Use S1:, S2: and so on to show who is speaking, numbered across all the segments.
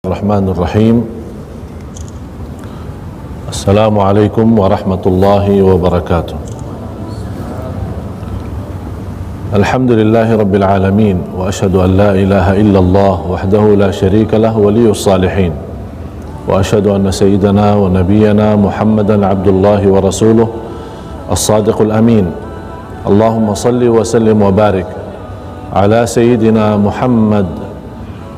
S1: Bismillahirrahmanirrahim. Assalamualaikum warahmatullahi wabarakatuh. Alhamdulillahi rabbil alamin, wa ashhadu an la ilaha illallah wahdahu la syarika lah waliyus salihin, wa ashhadu anna sayyidana wa nabiyyana Muhammadan abdullahi wa rasuluh as-sadiqul amin. Allahumma salli wa sallim wa barik ala sayyidina Muhammad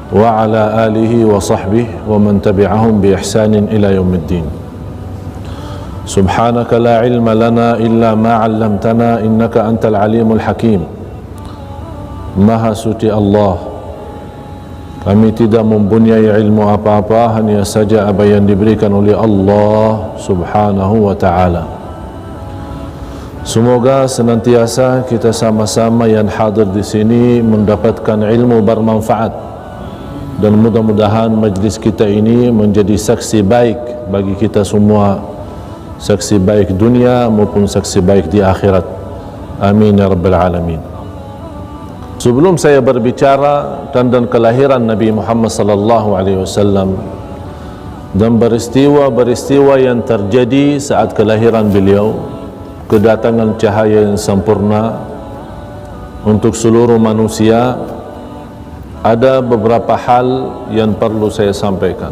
S1: wa ala alihi wa sahbihi wa man tabi'ahum bi ihsanin ila yaumiddin. Subhanaka la ilma lana illa ma 'allamtana innaka antal alimul hakim. Maha suci Allah, kami tidak mempunyai ilmu apa-apa, hanya saja apa yang diberikan oleh Allah subhanahu wa ta'ala. Semoga senantiasa kita sama-sama yang hadir di sini mendapatkan ilmu bermanfaat, dan mudah-mudahan majlis kita ini menjadi saksi baik bagi kita semua, saksi baik dunia maupun saksi baik di akhirat. Amin ya rabbal alamin. Sebelum saya berbicara tentang kelahiran Nabi Muhammad sallallahu alaihi wasallam dan peristiwa-peristiwa yang terjadi saat kelahiran beliau, kedatangan cahaya yang sempurna untuk seluruh manusia, ada beberapa hal yang perlu saya sampaikan.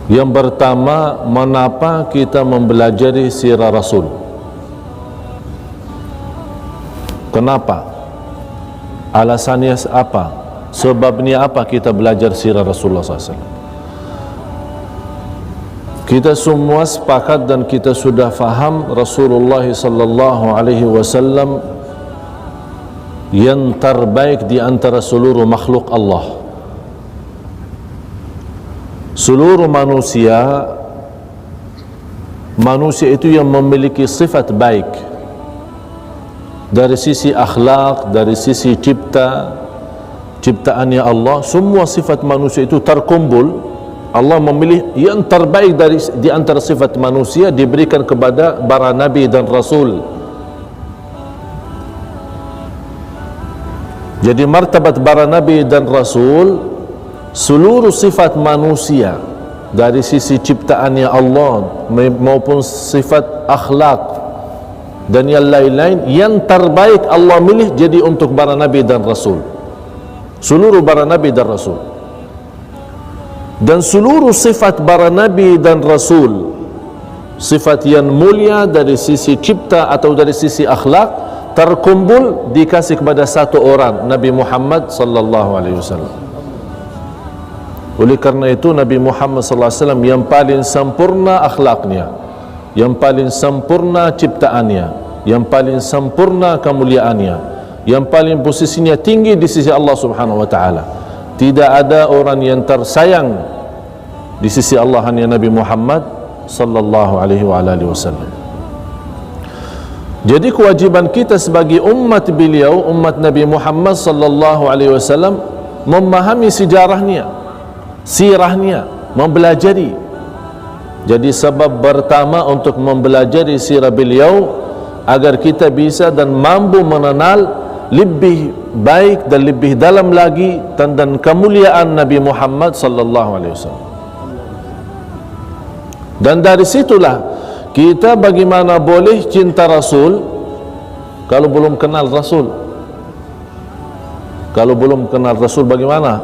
S1: Yang pertama, mengapa kita mempelajari sirah Rasul? Kenapa? Alasannya apa? Sebabnya apa kita belajar sirah Rasulullah SAW? Kita semua sepakat dan kita sudah faham Rasulullah sallallahu alaihi wasallam yang terbaik di antara seluruh makhluk Allah. Seluruh manusia itu yang memiliki sifat baik dari sisi akhlak, dari sisi ciptaannya Allah. Semua sifat manusia itu terkumpul. Allah memilih yang terbaik di antara sifat manusia diberikan kepada para nabi dan rasul. Jadi martabat para nabi dan rasul, seluruh sifat manusia dari sisi ciptaannya Allah maupun sifat akhlak dan yang lain-lain, yang terbaik Allah milih jadi untuk para nabi dan rasul. Seluruh para nabi dan rasul. Dan seluruh sifat para nabi dan rasul, sifat yang mulia dari sisi cipta atau dari sisi akhlak, terkumpul dikasih kepada satu orang, Nabi Muhammad sallallahu alaihi wasallam. Oleh karena itu Nabi Muhammad sallallahu alaihi wasallam yang paling sempurna akhlaknya, yang paling sempurna ciptaannya, yang paling sempurna kemuliaannya, yang paling posisinya tinggi di sisi Allah subhanahu wa ta'ala. Tidak ada orang yang tersayang di sisi Allah hanya Nabi Muhammad sallallahu alaihi wasallam. Jadi kewajiban kita sebagai umat beliau, umat Nabi Muhammad sallallahu alaihi wasallam, memahami sejarahnya, sirahnya, mempelajari. Jadi sebab pertama untuk mempelajari sirah beliau agar kita bisa dan mampu mengenal lebih baik dan lebih dalam lagi tentang kemuliaan Nabi Muhammad sallallahu alaihi wasallam. Dan dari situlah kita bagaimana boleh cinta Rasul kalau belum kenal Rasul? Kalau belum kenal Rasul bagaimana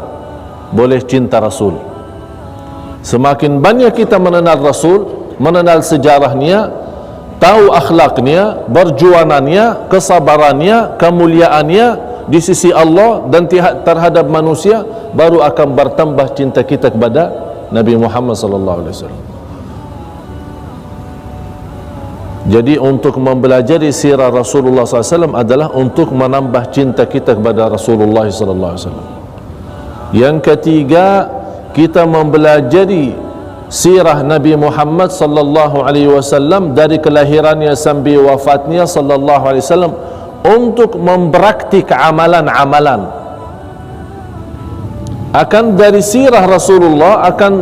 S1: boleh cinta Rasul? Semakin banyak kita mengenal Rasul, mengenal sejarahnya, tahu akhlaknya, perjuangannya, kesabarannya, kemuliaannya di sisi Allah dan terhadap manusia, baru akan bertambah cinta kita kepada Nabi Muhammad sallallahu alaihi wasallam. Jadi untuk mempelajari sirah Rasulullah SAW adalah untuk menambah cinta kita kepada Rasulullah SAW. Yang ketiga, kita mempelajari sirah Nabi Muhammad SAW dari kelahirannya sampai wafatnya SAW untuk mempraktik amalan-amalan. Akan dari sirah Rasulullah akan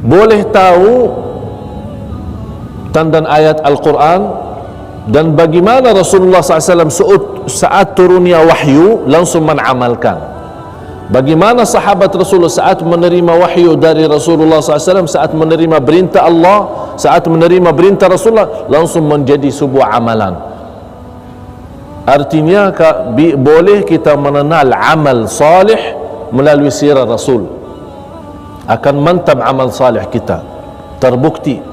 S1: boleh tahu tentang ayat Al-Quran dan bagaimana Rasulullah SAW saat turunnya wahyu langsung mengamalkan. Bagaimana sahabat Rasulullah saat menerima wahyu dari Rasulullah SAW, saat menerima perintah Allah, saat menerima perintah Rasulullah, langsung menjadi sebuah amalan. Artinya boleh kita mengenal amal salih melalui sirah Rasul. Akan mantap amal salih kita, terbukti.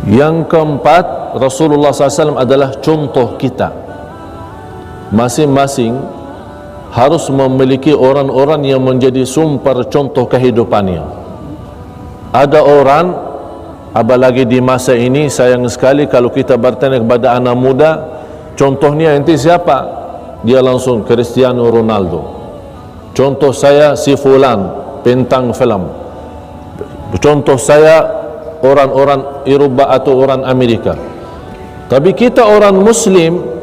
S1: Yang keempat, Rasulullah SAW adalah contoh kita. Masing-masing harus memiliki orang-orang yang menjadi sumber contoh kehidupannya. Ada orang, apalagi di masa ini, sayang sekali kalau kita bertanya kepada anak muda, contohnya ente siapa? Dia langsung Cristiano Ronaldo. Contoh saya si fulan, bintang film. Contoh saya orang-orang Eropa atau orang Amerika. Tapi kita orang Muslim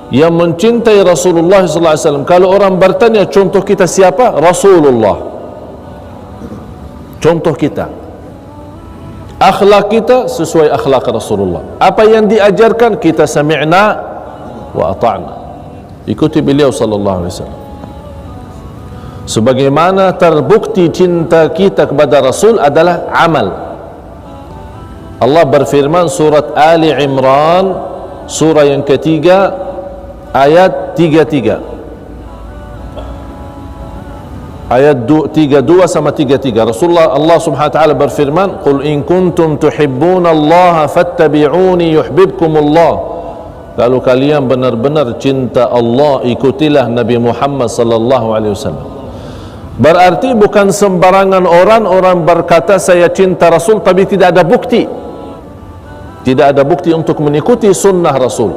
S1: yang mencintai Rasulullah SAW, kalau orang bertanya contoh kita siapa? Rasulullah. Contoh kita, akhlak kita sesuai akhlak Rasulullah. Apa yang diajarkan kita sami'na wa ata'na, ikuti beliau sallallahu alaihi wasallam. Sebagaimana terbukti cinta kita kepada Rasul adalah amal. Allah berfirman surat Ali Imran, surah yang ketiga, ayat 33, ayat 32 sama 33. Rasulullah, Allah subhanahu wa ta'ala berfirman, qul in kuntum tuhibbuna Allah fattabi'uni yuhibbukumullah. Kalau kalian benar-benar cinta Allah, ikutilah Nabi Muhammad sallallahu alaihi wasallam. Berarti bukan sembarangan orang berkata saya cinta Rasul tapi tidak ada bukti. Tidak ada bukti untuk mengikuti sunnah Rasul.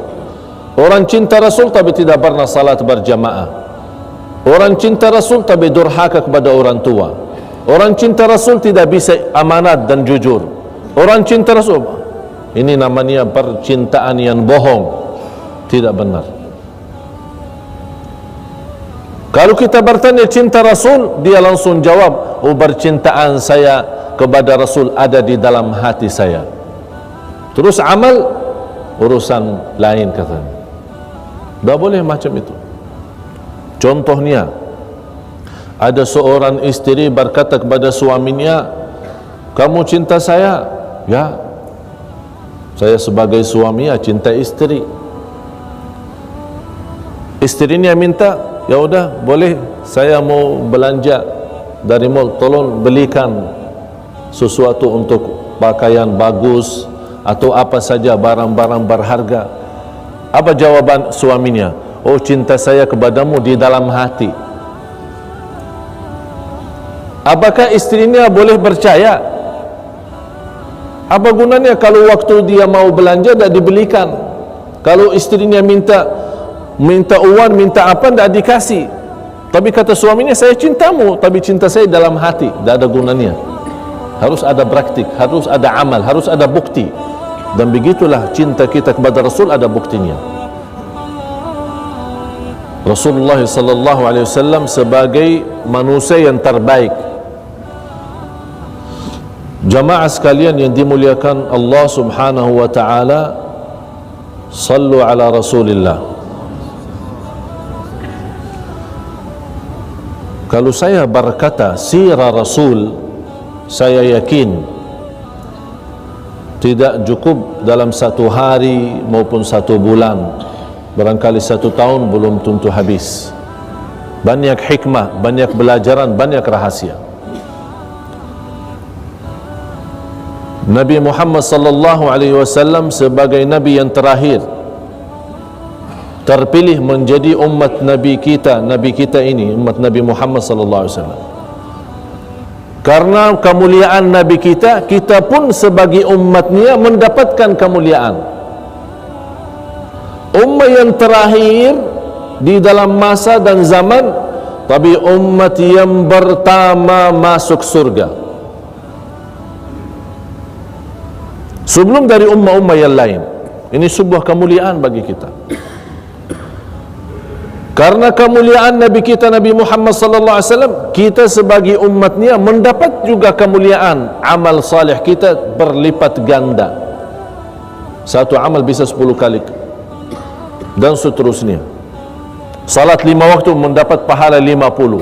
S1: Orang cinta Rasul tapi tidak pernah salat berjamaah. Orang cinta Rasul tapi durhaka kepada orang tua. Orang cinta Rasul tidak bisa amanat dan jujur. Orang cinta Rasul, ini namanya percintaan yang bohong, tidak benar. Kalau kita bertanya cinta Rasul, dia langsung jawab, oh percintaan saya kepada Rasul ada di dalam hati saya. Terus amal urusan lain katanya. Tak boleh macam itu. Contohnya, ada seorang istri berkata kepada suaminya, kamu cinta saya? Ya, saya sebagai suami cinta istri. Istrinya minta, ya udah boleh, saya mau belanja dari mall, tolong belikan sesuatu untuk pakaian bagus atau apa saja barang-barang berharga. Apa jawaban suaminya? Oh, cinta saya kepadamu di dalam hati. Apakah istrinya boleh percaya? Apa gunanya kalau waktu dia mau belanja tidak dibelikan? Kalau istrinya minta uang, minta apa, tidak dikasih. Tapi kata suaminya, saya cintamu, tapi cinta saya dalam hati. Tidak ada gunanya. Harus ada praktik, harus ada amal, harus ada bukti. Dan begitulah cinta kita kepada Rasul ada buktinya. Rasulullah sallallahu alaihi wasallam sebagai manusia yang terbaik. Jamaah sekalian yang dimuliakan Allah Subhanahu wa taala, sallu ala Rasulillah. Kalau saya berkata sirah Rasul, saya yakin tidak cukup dalam satu hari maupun satu bulan, barangkali satu tahun belum tentu habis. Banyak hikmah, banyak pelajaran, banyak rahasia. Nabi Muhammad sallallahu alaihi wasallam sebagai nabi yang terakhir terpilih menjadi umat nabi kita ini, umat Nabi Muhammad sallallahu alaihi wasallam. Karena kemuliaan Nabi kita, kita pun sebagai umatnya mendapatkan kemuliaan. Umat yang terakhir di dalam masa dan zaman, tapi umat yang pertama masuk surga. Sebelum dari umat-umat yang lain. Ini sebuah kemuliaan bagi kita. Karena kemuliaan Nabi kita Nabi Muhammad sallallahu alaihi wasallam, kita sebagai umatnya mendapat juga kemuliaan. Amal salih kita berlipat ganda. Satu amal bisa 10 kali dan seterusnya. Salat 5 waktu mendapat pahala 50.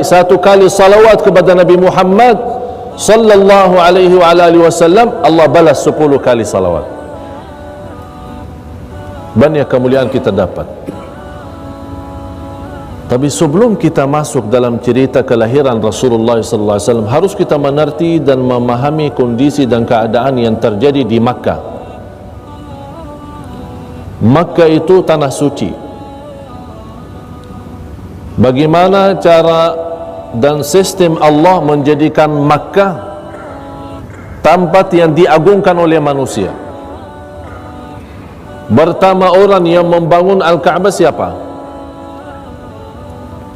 S1: Satu kali salawat kepada Nabi Muhammad sallallahu alaihi wa alihi wasallam, Allah balas 10 kali salawat. Banyak kemuliaan kita dapat. Tapi sebelum kita masuk dalam cerita kelahiran Rasulullah sallallahu alaihi wasallam, harus kita mengerti dan memahami kondisi dan keadaan yang terjadi di Makkah. Makkah itu tanah suci. Bagaimana cara dan sistem Allah menjadikan Makkah tempat yang diagungkan oleh manusia? Pertama orang yang membangun Al-Kaabah siapa?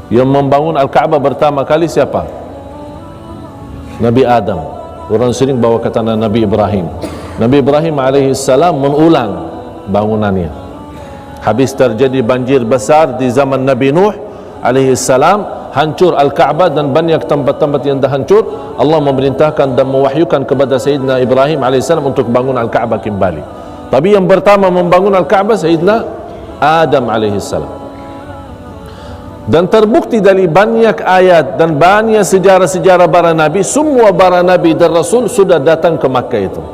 S1: Yang membangun Al-Kaabah pertama kali siapa? Nabi Adam. Orang sering bawa kata Nabi Ibrahim. Nabi Ibrahim alaihissalam mengulang bangunannya. Habis terjadi banjir besar di zaman Nabi Nuh alaihissalam, hancur Al-Kaabah dan banyak tempat-tempat yang dah hancur. Allah memerintahkan dan mewahyukan kepada Sayyidina Ibrahim alaihissalam untuk bangun Al-Kaabah kembali. Tapi yang pertama membangun Al-Kaabah Sayyidina Adam alaihissalam. Dan terbukti dari banyak ayat dan banyak sejarah-sejarah para nabi, semua para nabi dan rasul sudah datang ke Makkah itu.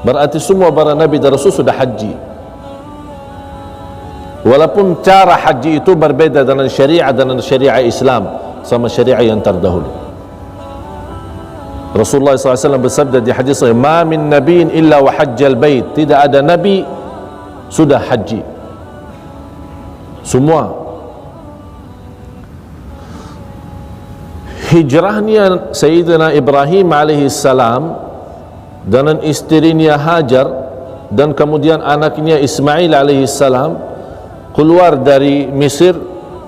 S1: Berarti semua para nabi dan rasul sudah haji. Walaupun cara haji itu berbeda dengan syariah Islam sama syariah yang terdahulu. Rasulullah SAW bersabda di hadis sahih, "Ma min nabiyyin illa wa hajjal bait." Tidak ada nabi sudah haji. Semua. Hijrahnya Sayyidina Ibrahim alaihissalam dengan isterinya Hajar dan kemudian anaknya Ismail alaihissalam keluar dari Mesir,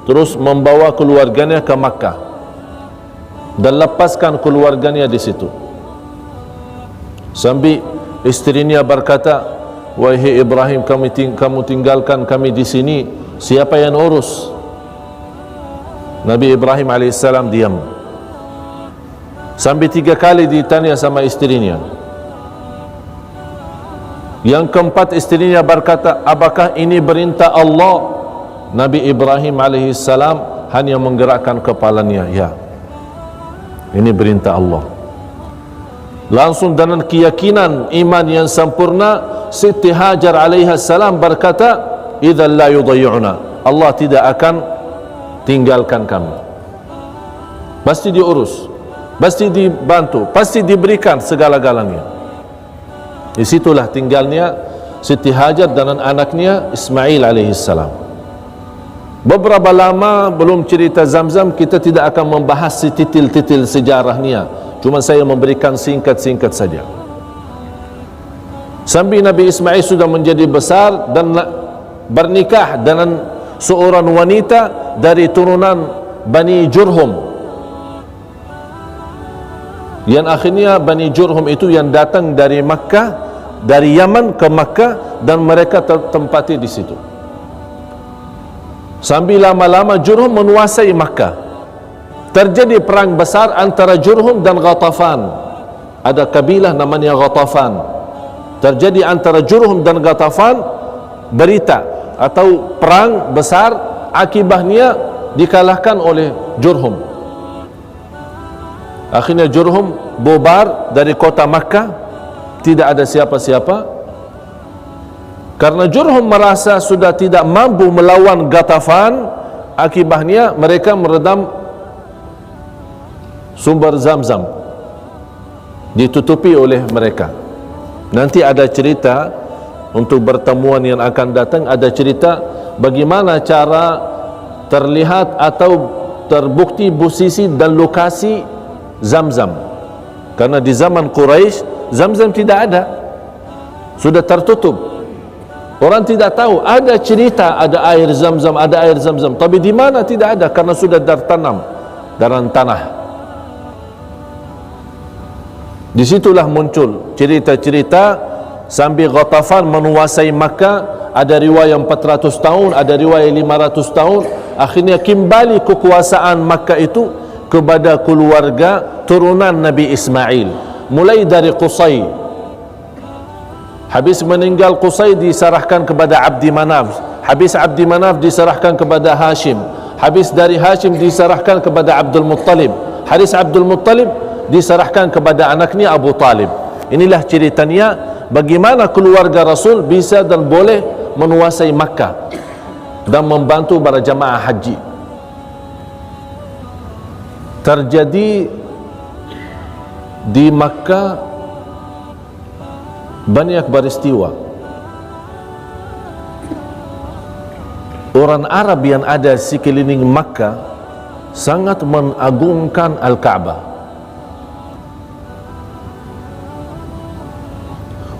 S1: terus membawa keluarganya ke Makkah dan lepaskan keluarganya di situ. Sambil isterinya berkata, "Wahai Ibrahim, kamu tinggalkan kami di sini, siapa yang urus?" Nabi Ibrahim alaihissalam diam. Sampai 3 kali ditanya sama isterinya. Yang keempat isterinya berkata, "Apakah ini perintah Allah?" Nabi Ibrahim alaihissalam hanya menggerakkan kepalanya, "Ya, ini perintah Allah." Langsung dengan keyakinan iman yang sempurna, Siti Hajar alaihissalam berkata, "Idzal la yudayyi'una." Allah tidak akan tinggalkan kami. Pasti diurus, pasti dibantu, pasti diberikan segala-galanya. Disitulah tinggalnya Siti Hajar dan anaknya Ismail alaihissalam. Beberapa lama belum cerita Zamzam, kita tidak akan membahas titil-titil sejarahnya, cuma saya memberikan singkat-singkat saja. Sampai Nabi Ismail sudah menjadi besar dan bernikah dengan seorang wanita dari turunan Bani Jurhum, yang akhirnya Bani Jurhum itu yang datang dari Makkah, dari Yaman ke Makkah, dan mereka tertempati di situ. Sambil lama-lama Jurhum menguasai Makkah. Terjadi perang besar antara Jurhum dan Ghatafan. Ada kabilah namanya Ghatafan. Terjadi antara Jurhum dan Ghatafan, berita atau perang besar, akibatnya dikalahkan oleh Jurhum. Akhirnya Jurhum bubar dari kota Makkah, tidak ada siapa-siapa. Karena Jurhum merasa sudah tidak mampu melawan Ghatafan, akibatnya mereka meredam sumber Zamzam, ditutupi oleh mereka. Nanti ada cerita untuk pertemuan yang akan datang, ada cerita bagaimana cara terlihat atau terbukti posisi dan lokasi Zamzam. Karena di zaman Quraisy Zamzam tidak ada, sudah tertutup. Orang tidak tahu, ada cerita ada air Zamzam, ada air Zamzam, tapi di mana tidak ada karena sudah tertanam dalam tanah. Disitulah muncul cerita-cerita sambil Ghatafan menguasai Makkah. Ada riwayat 400 tahun, ada riwayat 500 tahun. Akhirnya kembali kekuasaan Makkah itu kepada keluarga turunan Nabi Ismail, mulai dari Qusay. Habis meninggal Qusay diserahkan kepada Abdi Manaf. habis Abdi Manaf diserahkan kepada Hashim, habis dari Hashim diserahkan kepada Abdul Muttalib, habis Abdul Muttalib diserahkan kepada anaknya Abu Talib. Inilah ceritanya bagaimana keluarga Rasul bisa dan boleh menguasai Makkah dan membantu para jamaah haji. Terjadi di Makkah banyak peristiwa. Orang Arab yang ada di sekeliling Makkah sangat mengagungkan Al-Ka'bah.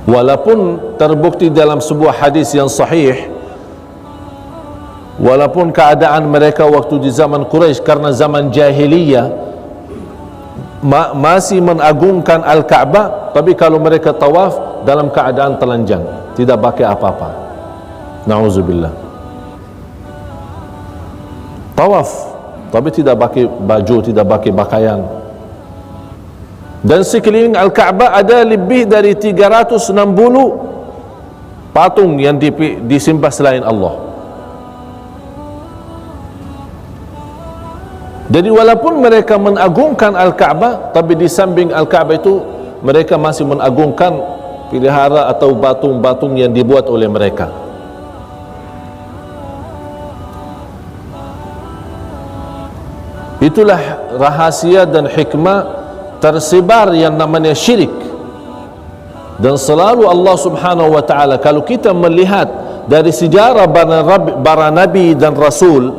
S1: Walaupun terbukti dalam sebuah hadis yang sahih, walaupun keadaan mereka waktu di zaman Quraisy karena zaman jahiliyah masih mengagungkan Al-Ka'bah, tapi kalau mereka tawaf dalam keadaan telanjang, tidak pakai apa-apa. Na'udzubillah. Tawaf tapi tidak pakai baju, tidak pakai pakaian. Dan sekeliling Al-Ka'bah ada lebih dari 360 patung yang disembah selain Allah. Jadi walaupun mereka mengagungkan Al-Ka'bah, tapi di samping Al-Ka'bah itu mereka masih mengagungkan pelihara atau batung-batung yang dibuat oleh mereka. Itulah rahasia dan hikmah tersebar yang namanya syirik. Dan selalu Allah Subhanahu wa ta'ala, kalau kita melihat dari sejarah para nabi dan rasul,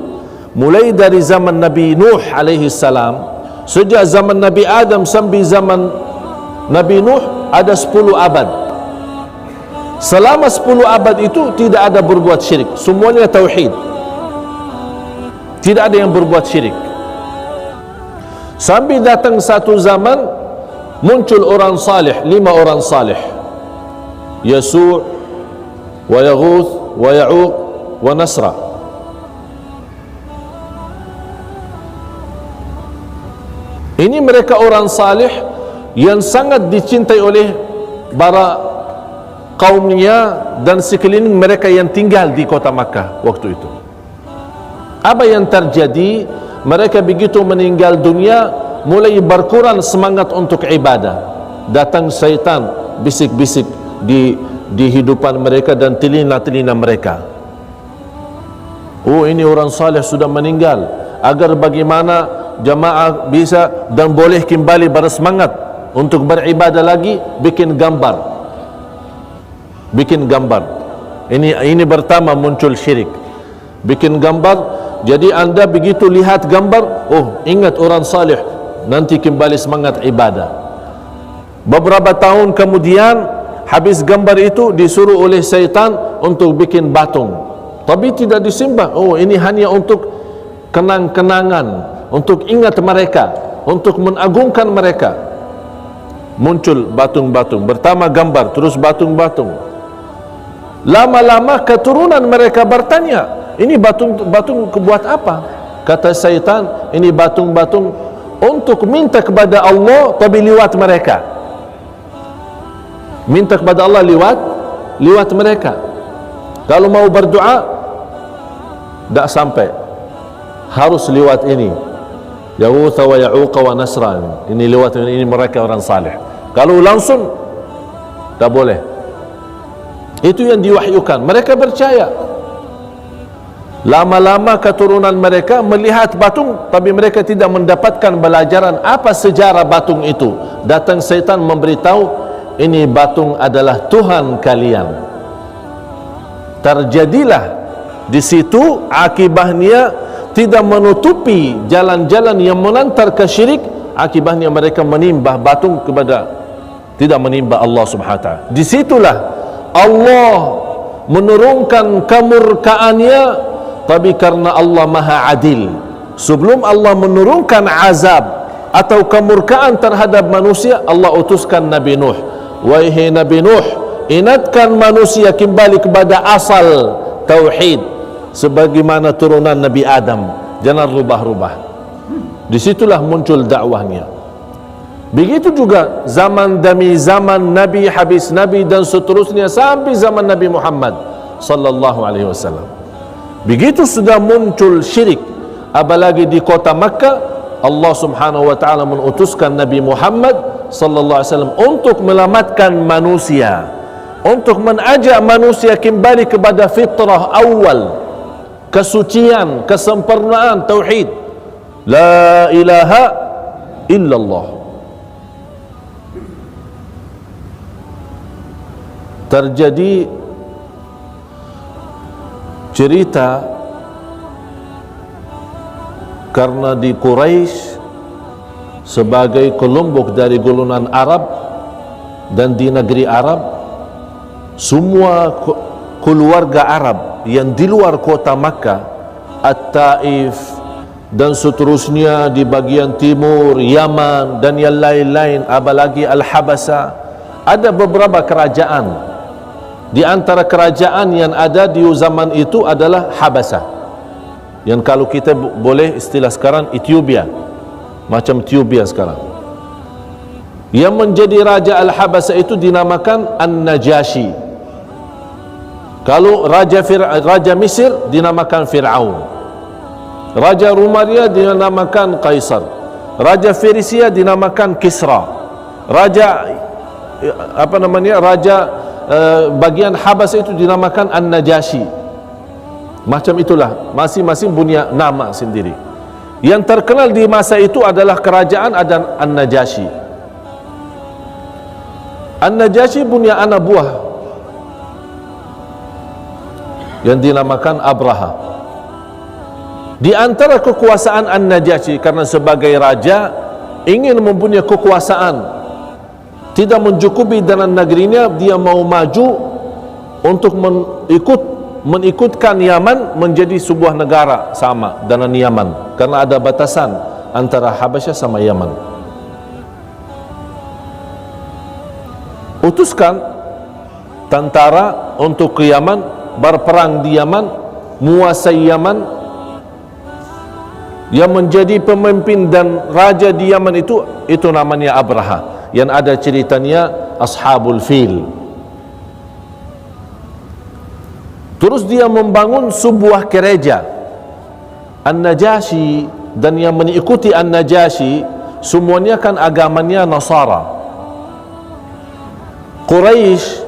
S1: mulai dari zaman Nabi Nuh alaihi salam, sejak zaman Nabi Adam sampai zaman Nabi Nuh ada 10 abad. Selama 10 abad itu tidak ada berbuat syirik, semuanya tauhid, tidak ada yang berbuat syirik. Sampai datang satu zaman muncul orang salih, 5 orang salih, Yasu' wa Yaghuth wa Ya'uq wa Nasra. Ini mereka orang salih yang sangat dicintai oleh para kaumnya dan sekeliling mereka yang tinggal di kota Makkah waktu itu. Apa yang terjadi? Mereka begitu meninggal dunia mulai berkurang semangat untuk ibadah. Datang syaitan bisik-bisik di hidupan mereka dan telinga-telinga mereka. Oh, ini orang saleh sudah meninggal, agar bagaimana jamaah bisa dan boleh kembali bersemangat untuk beribadah lagi, bikin gambar. Bikin gambar. Ini pertama muncul syirik. Bikin gambar. Jadi anda begitu lihat gambar, oh ingat orang salih, nanti kembali semangat ibadah. Beberapa tahun kemudian, habis gambar itu disuruh oleh syaitan untuk bikin batung, tapi tidak disembah. Oh, ini hanya untuk kenang-kenangan, untuk ingat mereka, untuk mengagungkan mereka. Muncul batung-batung, pertama gambar, terus batung-batung. Lama-lama keturunan mereka bertanya, ini batung buat apa? Kata syaitan, ini batung-batung untuk minta kepada Allah, tapi lewat mereka. Minta kepada Allah lewat mereka. Kalau mau berdoa, tak sampai, harus lewat ini, Yaghuth wa Ya'uq wa Nasra. Ini lewat ini, mereka orang saleh. Kalau langsung tak boleh. Itu yang diwahyukan, mereka percaya. Lama-lama keturunan mereka melihat batung, tapi mereka tidak mendapatkan pelajaran apa sejarah batung itu. Datang syaitan memberitahu, ini batung adalah Tuhan kalian. Terjadilah di situ akibatnya tidak menutupi jalan-jalan yang mengantar ke syirik. Akibatnya mereka menimbah batung kepada, tidak menimbah Allah Subhanahu wa ta'ala. Disitulah Allah menurunkan kemurkaannya. Tapi karena Allah Maha Adil, sebelum Allah menurunkan azab atau kemurkaan terhadap manusia, Allah utuskan Nabi Nuh. Wahai Nabi Nuh, ingatkan manusia kembali kepada asal tauhid sebagaimana turunan Nabi Adam, jangan rubah-rubah. Disitulah muncul dakwahnya. Begitu juga zaman demi zaman, Nabi habis Nabi dan seterusnya sampai zaman Nabi Muhammad sallallahu alaihi wasallam. Begitu sudah muncul syirik, apalagi di kota Makkah, Allah Subhanahu wa taala mengutuskan Nabi Muhammad sallallahu alaihi wasallam untuk menyelamatkan manusia, untuk mengajak manusia kembali kepada fitrah awal, kesucian, kesempurnaan tauhid, la ilaha illallah. Terjadi cerita karena di Quraisy sebagai kelompok dari golongan Arab, dan di negeri Arab semua keluarga Arab yang di luar kota Makkah, At-Taif dan seterusnya di bagian timur, Yaman dan yang lain-lain, apalagi Al-Habasah, ada beberapa kerajaan. Di antara kerajaan yang ada di zaman itu adalah Habasah, yang kalau kita boleh istilah sekarang Ethiopia, macam Ethiopia sekarang. Yang menjadi raja Al-Habasah itu dinamakan An-Najashi. Kalau raja Mesir dinamakan Fir'aun, raja Rumaria dinamakan Kaisar, raja Persia dinamakan Kisra, raja bagian Habasah itu dinamakan An-Najashi. Macam itulah, masing-masing punya nama sendiri. Yang terkenal di masa itu adalah kerajaan ada An-Najashi. An-Najashi punya anak buah yang dinamakan Abraha. Di antara kekuasaan An-Najashi, karena sebagai raja ingin mempunyai kekuasaan, tidak mencukupi dengan negerinya, dia mau maju untuk mengikutkan Yaman menjadi sebuah negara sama dengan Yaman, karena ada batasan antara Habasyah sama Yaman. Utuskan tentara untuk ke Yaman, berperang di Yaman, menguasai Yaman. Yang menjadi pemimpin dan raja di Yaman itu namanya Abraha, yang ada ceritanya Ashabul Fil. Terus dia membangun sebuah gereja An-Najashi, dan yang mengikuti An-Najashi semuanya kan agamanya Nasara. Quraisy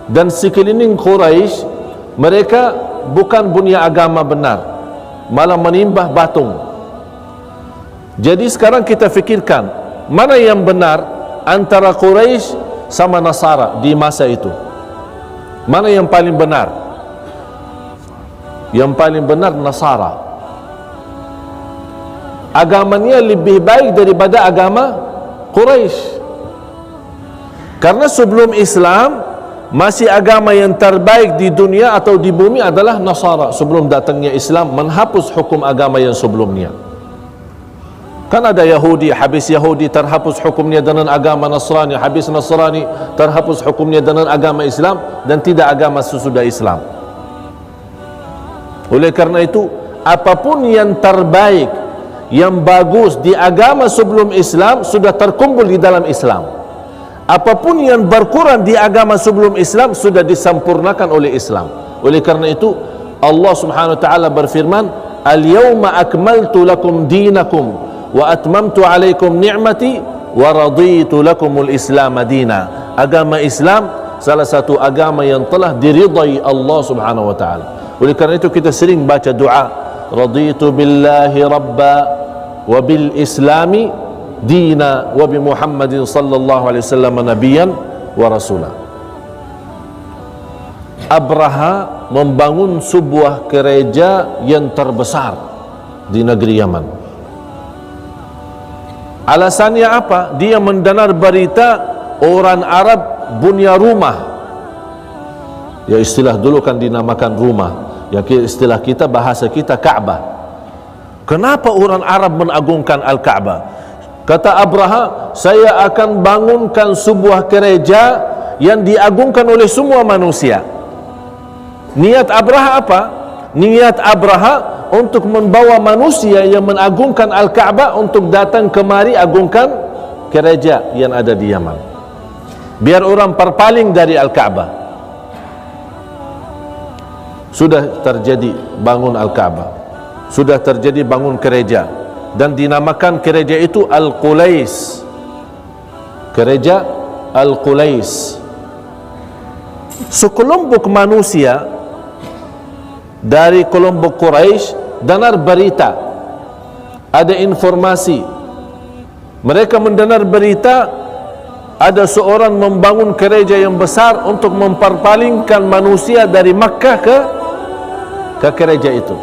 S1: dan sekeliling Quraisy, mereka bukan punya agama benar, malah menyembah patung. Jadi sekarang kita fikirkan, mana yang benar antara Quraisy sama Nasara di masa itu? Mana yang paling benar? Yang paling benar Nasara. Agamanya lebih baik daripada agama Quraisy. Karena sebelum Islam, masih agama yang terbaik di dunia atau di bumi adalah Nasara. Sebelum datangnya Islam menghapus hukum agama yang sebelumnya. Kan ada Yahudi, habis Yahudi terhapus hukumnya dengan agama Nasrani, habis Nasrani terhapus hukumnya dengan agama Islam, dan tidak agama sesudah Islam. Oleh karena itu, apapun yang terbaik, yang bagus di agama sebelum Islam sudah terkumpul di dalam Islam. Apapun yang berkurang di agama sebelum Islam sudah disempurnakan oleh Islam. Oleh karena itu Allah Subhanahu wa taala berfirman, "Al-yawma akmaltu lakum dinakum wa atmamtu alaikum ni'mati wa raditu lakumul Islam madina." Agama Islam salah satu agama yang telah diridai Allah Subhanahu wa taala. Oleh karena itu kita sering baca doa, raditu billahi rabba wa bil islami dina wa bi Muhammadin sallallahu alaihi wasallam nabiyan wa rasula. Abraha membangun sebuah gereja yang terbesar di negeri Yaman. Alasannya apa? Dia mendengar berita orang Arab punya rumah, ya istilah dulu kan dinamakan rumah, ya istilah kita, bahasa kita Ka'bah. Kenapa orang Arab mengagungkan Al-Ka'bah? Kata Abraha, saya akan bangunkan sebuah gereja yang diagungkan oleh semua manusia. Niat Abraha apa? Niat Abraha untuk membawa manusia yang mengagungkan Al-Ka'bah untuk datang kemari agungkan gereja yang ada di Yaman, biar orang berpaling dari Al-Ka'bah. sudah terjadi bangun Al-Ka'bah, sudah terjadi bangun gereja, dan dinamakan gereja itu Al-Qulais, gereja Al-Qulais. Sekelompok manusia dari kelompok Quraisy dengar berita, ada informasi, mereka mendengar berita ada seorang membangun gereja yang besar untuk memperpalingkan manusia dari Makkah ke gereja itu.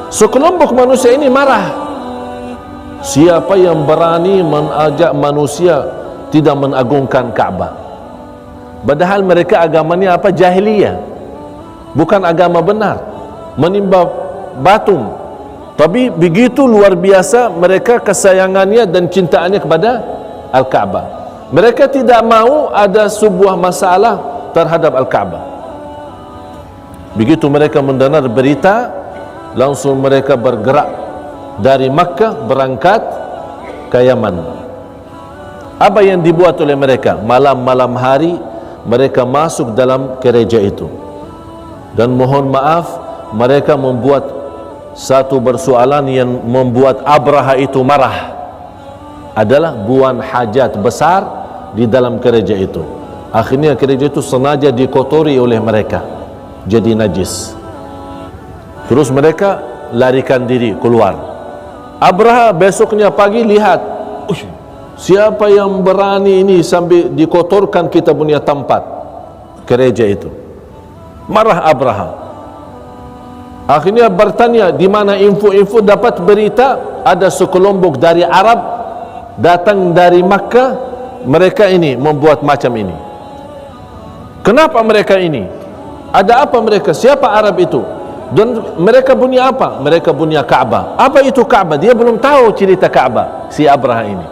S1: Sekelompok manusia ini marah. Siapa yang berani mengajak manusia tidak mengagungkan Ka'bah? Padahal mereka agamanya apa? Jahiliyah, bukan agama benar, menimba batu. Tapi begitu luar biasa mereka kesayangannya dan cintaannya kepada Al-Ka'bah. Mereka tidak mau ada sebuah masalah terhadap Al-Ka'bah. Begitu mereka mendengar berita, langsung mereka bergerak dari Makkah berangkat ke Yaman. Apa yang dibuat oleh mereka? Malam-malam hari mereka masuk dalam gereja itu, dan mohon maaf, mereka membuat satu persoalan yang membuat Abraha itu marah, adalah buang hajat besar di dalam gereja itu. Akhirnya gereja itu sengaja dikotori oleh mereka, jadi najis. Terus mereka larikan diri keluar. Abraha besoknya pagi lihat, siapa yang berani ini sampai dikotorkan kita punya tempat gereja itu? Marah Abraha. Akhirnya bertanya, di mana info-info, dapat berita ada sekelompok dari Arab datang dari Makkah, mereka ini membuat macam ini. Kenapa mereka ini? Ada apa mereka? Siapa Arab itu? Dan mereka punya apa? Mereka punya Ka'bah. Apa itu Ka'bah? Dia belum tahu cerita Ka'bah, si Abraha ini.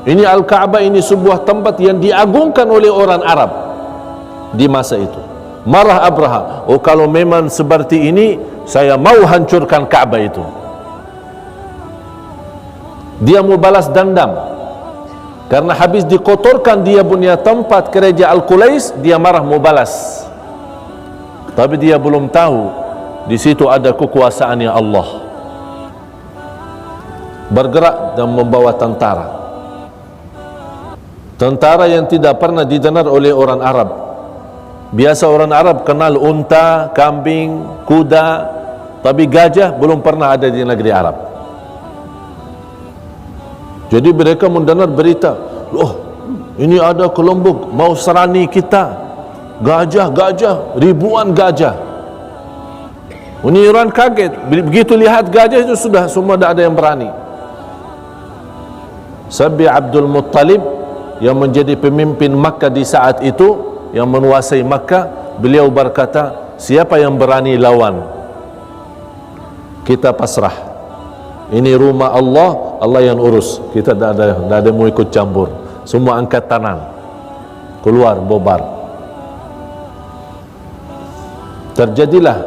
S1: Ini Al-Ka'bah ini sebuah tempat yang diagungkan oleh orang Arab di masa itu. Marah Abraha, oh kalau memang seperti ini, saya mau hancurkan Ka'bah itu. Dia mau balas dendam, karena habis dikotorkan dia punya tempat gereja Al-Qulais, dia marah mau balas. Tapi dia belum tahu di situ ada kekuasaannya Allah. Bergerak dan membawa tentara. Tentara yang tidak pernah didengar oleh orang Arab. Biasa orang Arab kenal unta, kambing, kuda, tapi gajah belum pernah ada di negeri Arab. Jadi mereka mendengar berita, oh ini ada kelompok mau serani kita, gajah, ribuan gajah. Ini orang kaget, begitu lihat gajah itu sudah semua tidak ada yang berani. Sampai Abdul Muttalib yang menjadi pemimpin Makkah di saat itu, yang menguasai Makkah, beliau berkata, siapa yang berani lawan, kita pasrah. Ini rumah Allah, Allah yang urus, kita tidak ada mau ikut campur. Semua angkat tangan, keluar bobar. Terjadilah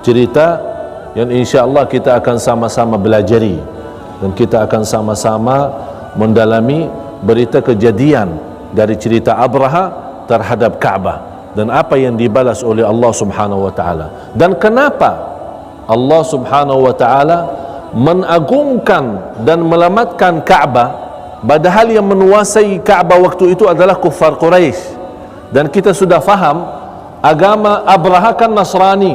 S1: cerita yang insya Allah kita akan sama-sama belajari, dan kita akan sama-sama mendalami berita kejadian dari cerita Abraha terhadap Ka'bah, dan apa yang dibalas oleh Allah Subhanahu wa taala, dan kenapa Allah Subhanahu wa taala mengagungkan dan melamatkan Ka'bah, padahal yang menguasai Ka'bah waktu itu adalah kuffar Quraisy. Dan kita sudah faham agama Abraha kan Nasrani.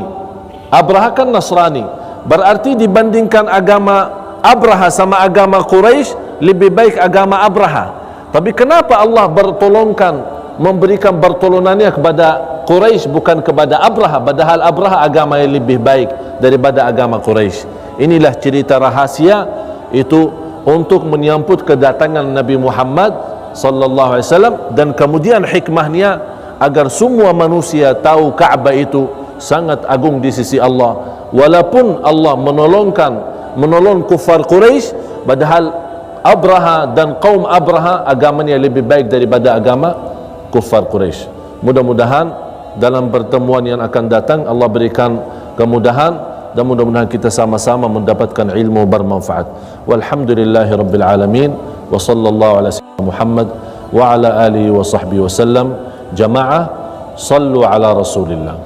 S1: Abraha kan Nasrani, berarti dibandingkan agama Abraha sama agama Quraisy, lebih baik agama Abraha. Tapi kenapa Allah bertolongkan, memberikan pertolongannya kepada Quraisy bukan kepada Abraha, padahal Abraha agama yang lebih baik daripada agama Quraisy? Inilah cerita rahasia itu untuk menyambut kedatangan Nabi Muhammad sallallahu alaihi wasallam, dan kemudian hikmahnya agar semua manusia tahu Ka'bah itu sangat agung di sisi Allah. Walaupun Allah menolong kufar Quraisy, padahal Abraha dan kaum Abraha agamanya lebih baik daripada agama kufar Quraisy. Mudah-mudahan dalam pertemuan yang akan datang Allah berikan kemudahan, dan mudah-mudahan kita sama-sama mendapatkan ilmu bermanfaat. Walhamdulillahi rabbil alamin, wa sallallahu ala sayyidina Muhammad wa ala alihi wa sahbihi wasallam. Jamaah sallu ala Rasulillah.